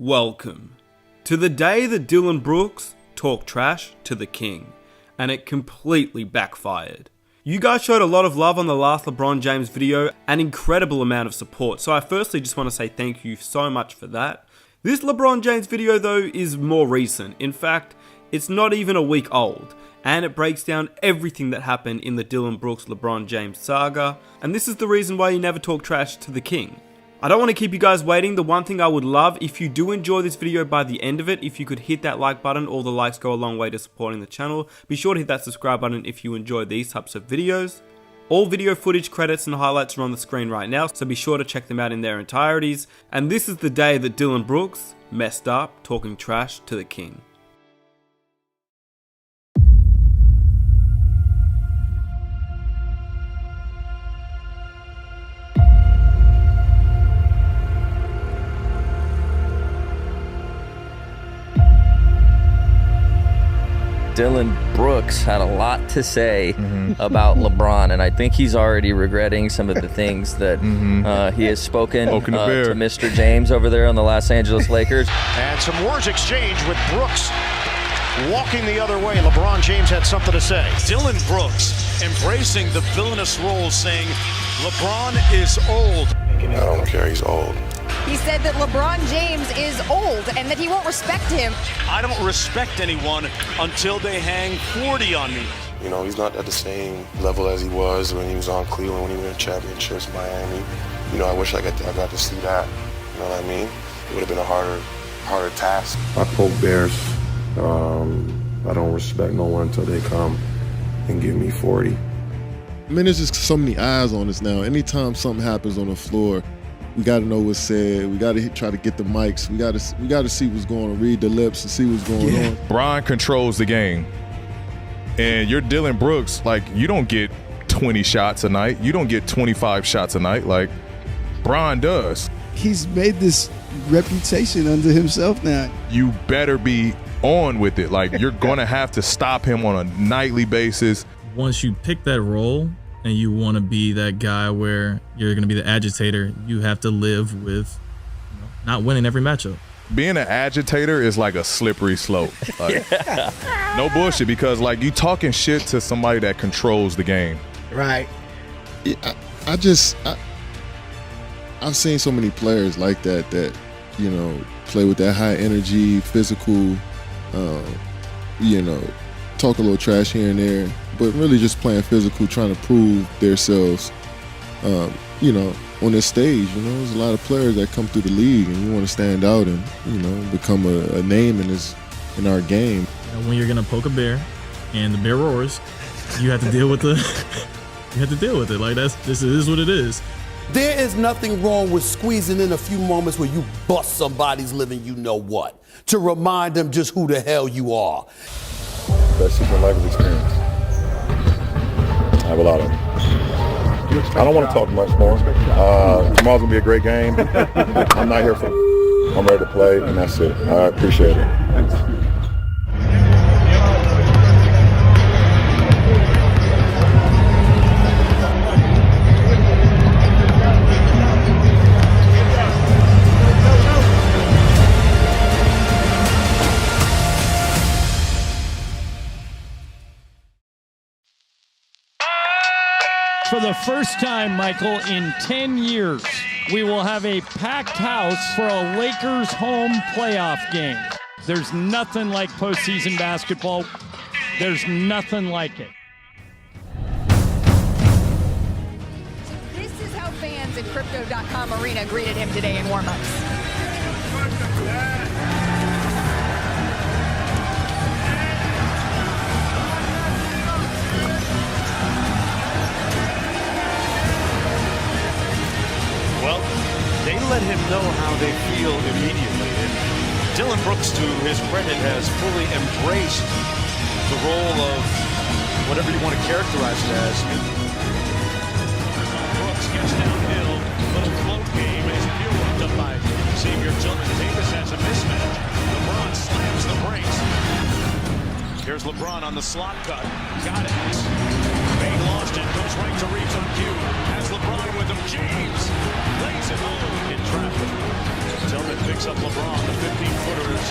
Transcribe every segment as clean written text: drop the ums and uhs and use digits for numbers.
Welcome to the day that Dillon Brooks talked trash to the king, and it completely backfired. You guys showed a lot of love on the last LeBron James video, an incredible amount of support, so I firstly just want to say thank you so much for that. This LeBron James video though is more recent. In fact, it's not even a week old, and it breaks down everything that happened in the Dillon Brooks LeBron James saga, and this is the reason why you never talk trash to the king. I don't want to keep you guys waiting. The one thing I would love, if you do enjoy this video by the end of it, if you could hit that like button. All the likes go a long way to supporting the channel. Be sure to hit that subscribe button if you enjoy these types of videos. All video footage, credits and highlights are on the screen right now, so be sure to check them out in their entireties. And this is the day that Dillon Brooks messed up talking trash to the king. Dillon Brooks had a lot to say about LeBron, and I think he's already regretting some of the things that he has spoken to Mr. James over there on the Los Angeles Lakers. And some words exchanged with Brooks walking the other way. LeBron James had something to say. Dillon Brooks embracing the villainous role, saying LeBron is old. I don't care, he's old. He said that LeBron James is old and that he won't respect him. I don't respect anyone until they hang 40 on me. You know, he's not at the same level as he was when he was on Cleveland, when he won championships in Miami. You know, I wish I got to see that. You know what I mean? It would have been a harder task. I poke bears. I don't respect no one until they come and give me 40. I mean, there's just so many eyes on us now. Anytime something happens on the floor, we got to know what's said. We got to try to get the mics. We got to see what's going on, read the lips and see what's going on. Bron controls the game. And you're Dillon Brooks, like, you don't get 20 shots a night. You don't get 25 shots a night like Bron does. He's made this reputation unto himself now. You better be on with it. Like, you're going to have to stop him on a nightly basis. Once you pick that role and you want to be that guy where you're going to be the agitator, you have to live with not winning every matchup. Being an agitator is like a slippery slope. Like, no bullshit, because like you talking shit to somebody that controls the game. Right. Yeah, I've seen so many players like that, you know, play with that high energy, physical, you know, talk a little trash here and there, but really just playing physical, trying to prove themselves, you know, on this stage. You know, there's a lot of players that come through the league and you want to stand out and, you know, become a name in our game. When you're gonna poke a bear and the bear roars, you have to deal with it. Like, this is what it is. There is nothing wrong with squeezing in a few moments where you bust somebody's living you know what, to remind them just who the hell you are. Best Secret Life experience. I have a lot of them. I don't want to talk much more. Tomorrow's going to be a great game. I'm not here for it. I'm ready to play, and that's it. I appreciate it. For the first time, Michael, in 10 years, we will have a packed house for a Lakers home playoff game. There's nothing like postseason basketball. There's nothing like it. This is how fans at Crypto.com Arena greeted him today in warm-ups. They let him know how they feel immediately. And Dillon Brooks, to his credit, has fully embraced the role of whatever you want to characterize it as. Brooks gets downhill. Little float game is fueled up by Xavier Tillman. Davis has a mismatch. LeBron slams the brakes. Here's LeBron on the slot cut. Got it. Bane lost it. Goes right to Reeves on cue. Has LeBron with him. James lays it home in traffic. Tillman picks up LeBron, the 15-footers.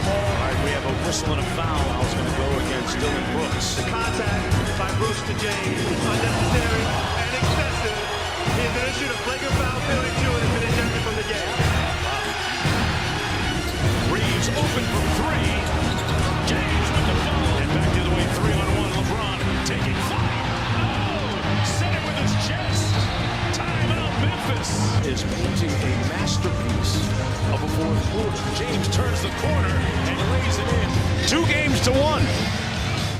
All right, we have a whistle and a foul. How's going to go against Dillon Brooks? Contact by Brooks to James, unnecessary and excessive. He's going to shoot a flagrant foul penalty to it and finish everything from the game. Reeves open from three. James with the foul. And back the other way, 3-on-1. LeBron taking five. Oh, set it with his chest. Timeout, Memphis. Is painting a masterpiece of a fourth quarter. James turns the corner and lays it in. 2 games to 1.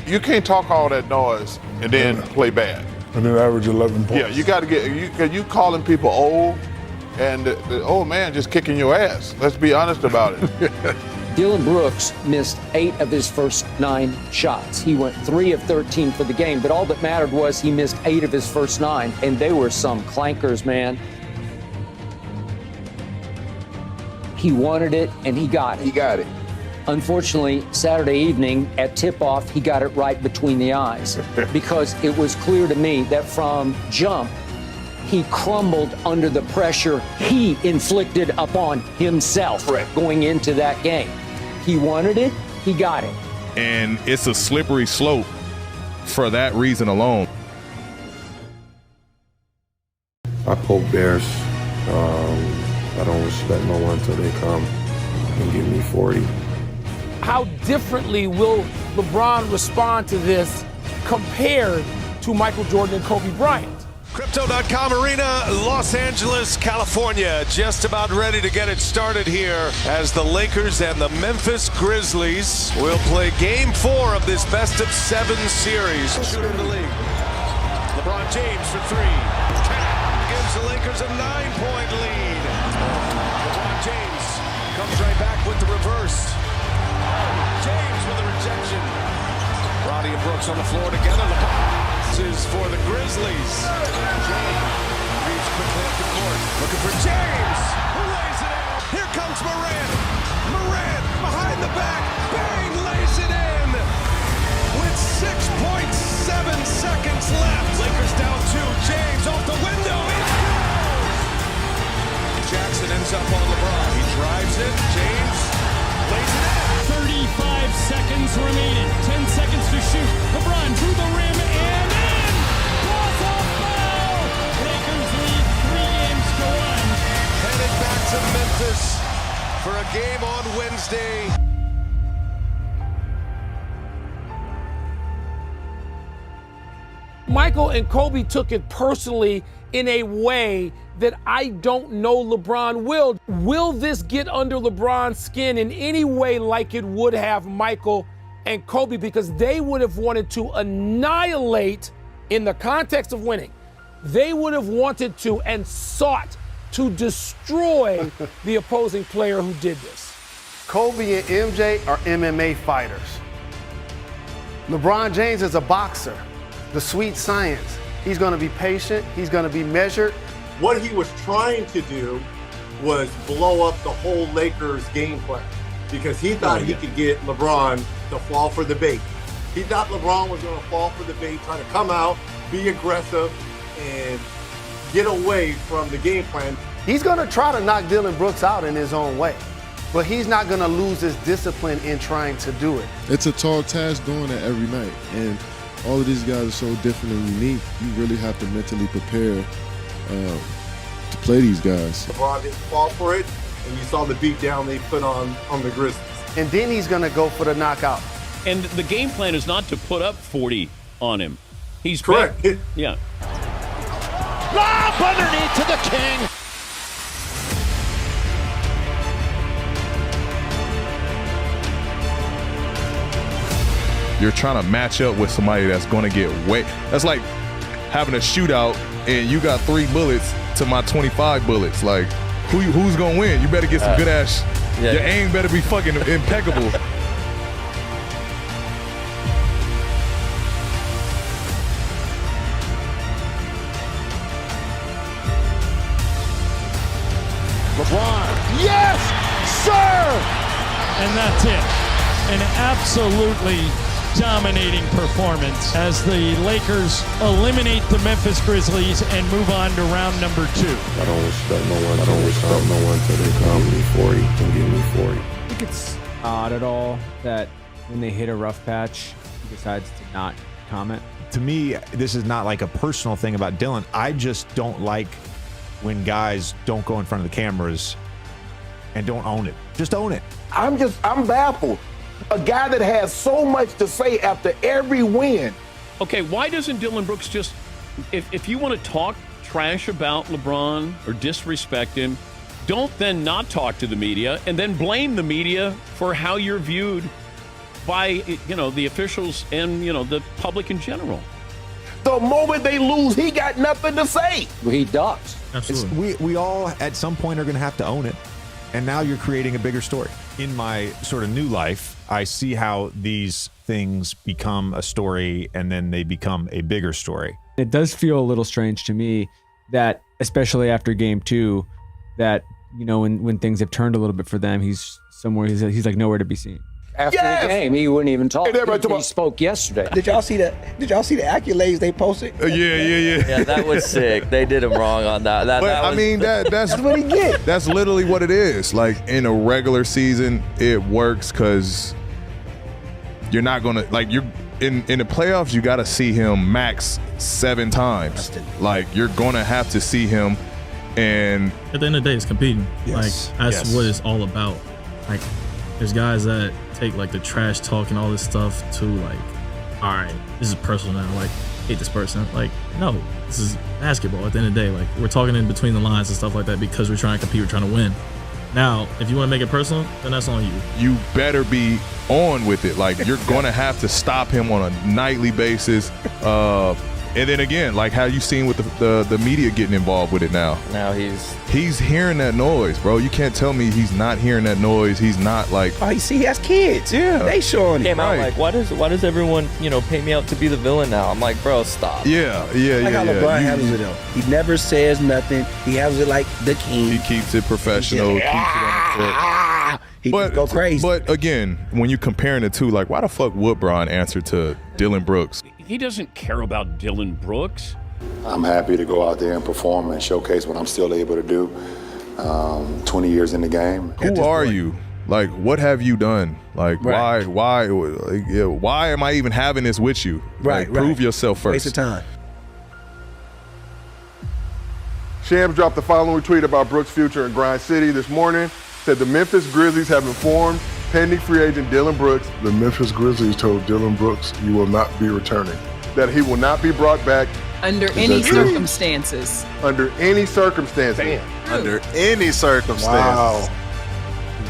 You can't talk all that noise and then play bad. And then average 11 points. Yeah, you got to get you calling people old, and the old man just kicking your ass. Let's be honest about it. Dillon Brooks missed 8 of his first 9 shots. He went 3 of 13 for the game, but all that mattered was he missed 8 of his first 9, and they were some clankers, man. He wanted it, and he got it. He got it. Unfortunately, Saturday evening at tip-off, he got it right between the eyes because it was clear to me that from jump, he crumbled under the pressure he inflicted upon himself going into that game. He wanted it, he got it. And it's a slippery slope for that reason alone. I poke bears. I don't respect no one until they come and give me 40. How differently will LeBron respond to this compared to Michael Jordan and Kobe Bryant? Crypto.com Arena, Los Angeles, California. Just about ready to get it started here as the Lakers and the Memphis Grizzlies will play Game 4 of this best-of-7 series. Shooter in the league. LeBron James for 3. Cat gives the Lakers a 9-point lead. LeBron James comes right back with the reverse. James with a rejection. Roddy and Brooks on the floor together. LeBron is for the Grizzlies. James reads quickly up the court. Looking for James. Who lays it in? Here comes Morant. Morant behind the back. Bang, lays it in. With 6.7 seconds left. Lakers down 2. James off the window. It goes. Jackson ends up on LeBron. He drives it. James lays it in. 35 seconds remaining. 10 seconds to shoot. LeBron to the rim and in. Plus a foul. Lakers lead 3 games to 1. Headed back to Memphis for a game on Wednesday. Michael and Kobe took it personally in a way that I don't know LeBron will. Will this get under LeBron's skin in any way like it would have Michael and Kobe? Because they would have wanted to annihilate, in the context of winning, they would have wanted to and sought to destroy the opposing player who did this. Kobe and MJ are MMA fighters. LeBron James is a boxer. The sweet science. He's going to be patient. He's going to be measured. What he was trying to do was blow up the whole Lakers game plan because he thought he could get LeBron to fall for the bait. He thought LeBron was going to fall for the bait, trying to come out, be aggressive, and get away from the game plan. He's going to try to knock Dillon Brooks out in his own way, but he's not going to lose his discipline in trying to do it. It's a tall task doing that every night, and all of these guys are so different and unique. You really have to mentally prepare to play these guys. LeBron didn't fall for it, and you saw the beat down they put on the Grizzlies. And then he's going to go for the knockout. And the game plan is not to put up 40 on him. He's correct. Yeah. Lob underneath to the King. You're trying to match up with somebody that's going to get way. That's like having a shootout and you got 3 bullets to my 25 bullets. Like, who's going to win? You better get some good ass. Yeah. Your aim better be fucking impeccable. LeBron, yes, sir! And that's it. An absolutely dominating performance as the Lakers eliminate the Memphis Grizzlies and move on to round number 2. I don't respect no one. I don't respect no one till they come me 40 and give me 40. I think it's odd at all that when they hit a rough patch, he decides to not comment. To me, this is not like a personal thing about Dillon. I just don't like when guys don't go in front of the cameras and don't own it. Just own it. I'm baffled. A guy that has so much to say after every win. Okay, why doesn't Dillon Brooks just, if you want to talk trash about LeBron or disrespect him, don't then not talk to the media and then blame the media for how you're viewed by, the officials and, the public in general. The moment they lose, he got nothing to say. Well, he does. We all at some point are going to have to own it. And now you're creating a bigger story. In my sort of new life, I see how these things become a story and then they become a bigger story. It does feel a little strange to me that, especially after game 2, that, when things have turned a little bit for them, he's somewhere, he's like nowhere to be seen. After the game, he wouldn't even talk. He spoke yesterday. Did y'all see the accolades they posted? Yeah, that was sick. They did him wrong on that. That's what he get. That's literally what it is. Like in a regular season, it works because you're not gonna you're in the playoffs. You got to see him max 7 times. Like you're gonna have to see him, and at the end of the day, it's competing. Yes. Like that's what it's all about. Like there's guys that take the trash talk and all this stuff to all right, this is personal now. Hate this person. No, this is basketball. At the end of the day, we're talking in between the lines and stuff like that because we're trying to compete, we're trying to win. Now, if you want to make it personal, then that's on you. You better be on with it. You're gonna have to stop him on a nightly basis. And then again, how you seen with the media getting involved with it now. Now he's hearing that noise, bro. You can't tell me he's not hearing that noise. He's not Oh, you see, he has kids. Yeah, they showing came it. out why does everyone pay me out to be the villain now? I'm like, bro, stop. Yeah. Like how LeBron handles it though. He never says nothing. He handles it like the king. He keeps it professional. Keeps it on the court. He go crazy. But again, when you comparing the two, why the fuck would Bron answer to Dillon Brooks? He doesn't care about Dillon Brooks. I'm happy to go out there and perform and showcase what I'm still able to do. 20 years in the game. Who are you? What have you done? Why am I even having this with you? Prove yourself first. Waste of time. Shams dropped the following tweet about Brooks' future in Grind City this morning. Said the Memphis Grizzlies have informed pending free agent Dillon Brooks. The Memphis Grizzlies told Dillon Brooks, you will not be returning. That he will not be brought back. Under any circumstances. Under any circumstances. Damn. Under any circumstances.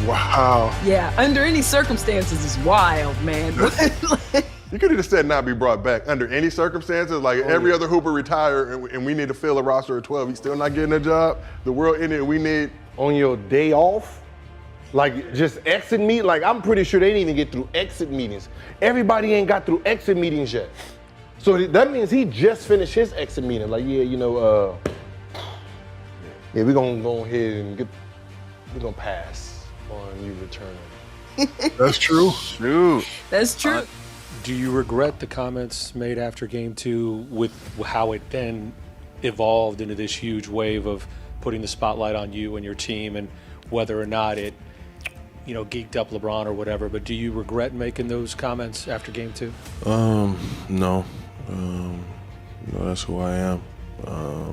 Wow. Yeah, under any circumstances is wild, man. You could have just said not be brought back under any circumstances. Every other Hooper retire and we need to fill a roster of 12. He's still not getting a job. The world ended and we need. On your day off? Just exit meet? I'm pretty sure they didn't even get through exit meetings. Everybody ain't got through exit meetings yet. So that means he just finished his exit meeting. We're gonna go ahead and we're gonna pass on you returning. That's true. That's true. Do you regret the comments made after game 2 with how it then evolved into this huge wave of putting the spotlight on you and your team, and whether or not it, geeked up LeBron or whatever, but do you regret making those comments after game 2? No. That's who I am. I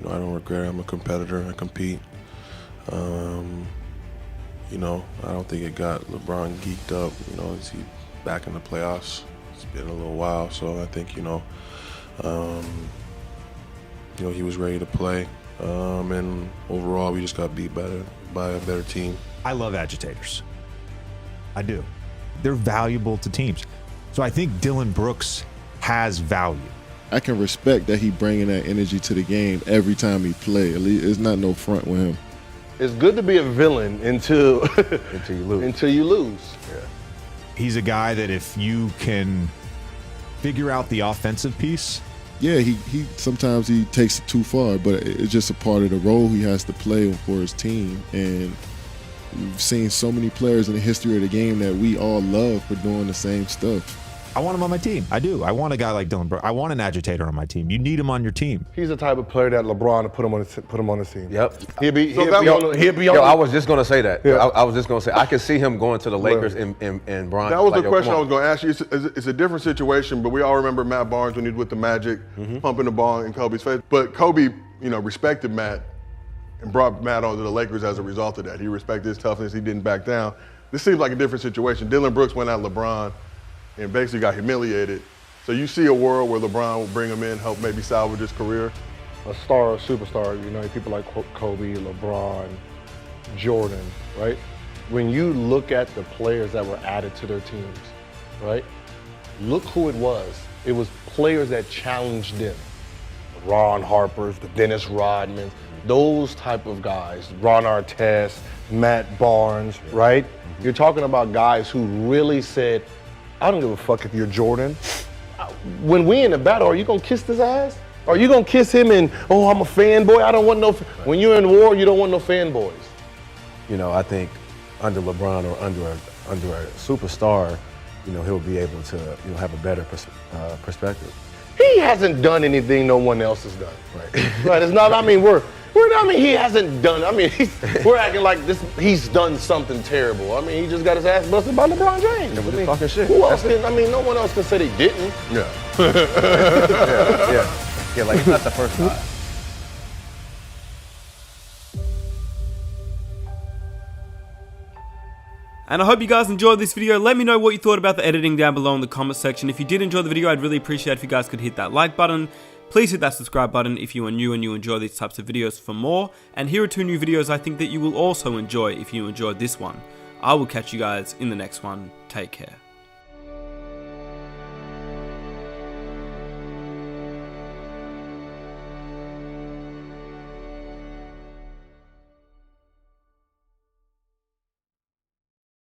don't regret it. I'm a competitor. I compete. I don't think it got LeBron geeked up. Is he back in the playoffs? It's been a little while, so I think, he was ready to play. And overall, we just got beat by a better team. I love agitators. I do. They're valuable to teams. So I think Dillon Brooks has value. I can respect that he bringing that energy to the game every time he play. At least it's not no front with him. It's good to be a villain until you lose. Yeah. He's a guy that if you can figure out the offensive piece. Yeah, he sometimes he takes it too far, but it's just a part of the role he has to play for his team. And we've seen so many players in the history of the game that we all love for doing the same stuff. I want him on my team. I do. I want a guy like Dillon Brooks. I want an agitator on my team. You need him on your team. He's the type of player that LeBron to put him on his team. Yep. He'll be on. I was just gonna say that. Yeah. I was just gonna say I could see him going to the Lakers and Bron. That was the question I was going to ask you. It's a different situation, but we all remember Matt Barnes when he was with the Magic, pumping the ball in Kobe's face. But Kobe, respected Matt and brought Matt onto the Lakers as a result of that. He respected his toughness. He didn't back down. This seems like a different situation. Dillon Brooks went at LeBron and basically got humiliated. So you see a world where LeBron will bring him in, help maybe salvage his career? A star, a superstar, people like Kobe, LeBron, Jordan, right? When you look at the players that were added to their teams, right? Look who it was. It was players that challenged them. The Ron Harpers, the Dennis Rodmans, those type of guys. Ron Artest, Matt Barnes, right? You're talking about guys who really said, I don't give a fuck if you're Jordan. When we in the battle, are you gonna kiss his ass? Are you gonna kiss him and, oh, I'm a fanboy? I don't want no. When you're in war, you don't want no fanboys. I think under LeBron or under a superstar, he'll be able to have a better perspective. He hasn't done anything no one else has done. Right. Right. It's not. I mean, he hasn't done. I mean, we're acting like this. He's done something terrible. I mean, he just got his ass busted by LeBron James. And we're just talking shit. Who else can? No one else can say they didn't. Yeah. Yeah. Like it's not the first time. And I hope you guys enjoyed this video. Let me know what you thought about the editing down below in the comment section. If you did enjoy the video, I'd really appreciate if you guys could hit that like button. Please hit that subscribe button if you are new and you enjoy these types of videos for more. And here are 2 new videos I think that you will also enjoy if you enjoyed this one. I will catch you guys in the next one. Take care.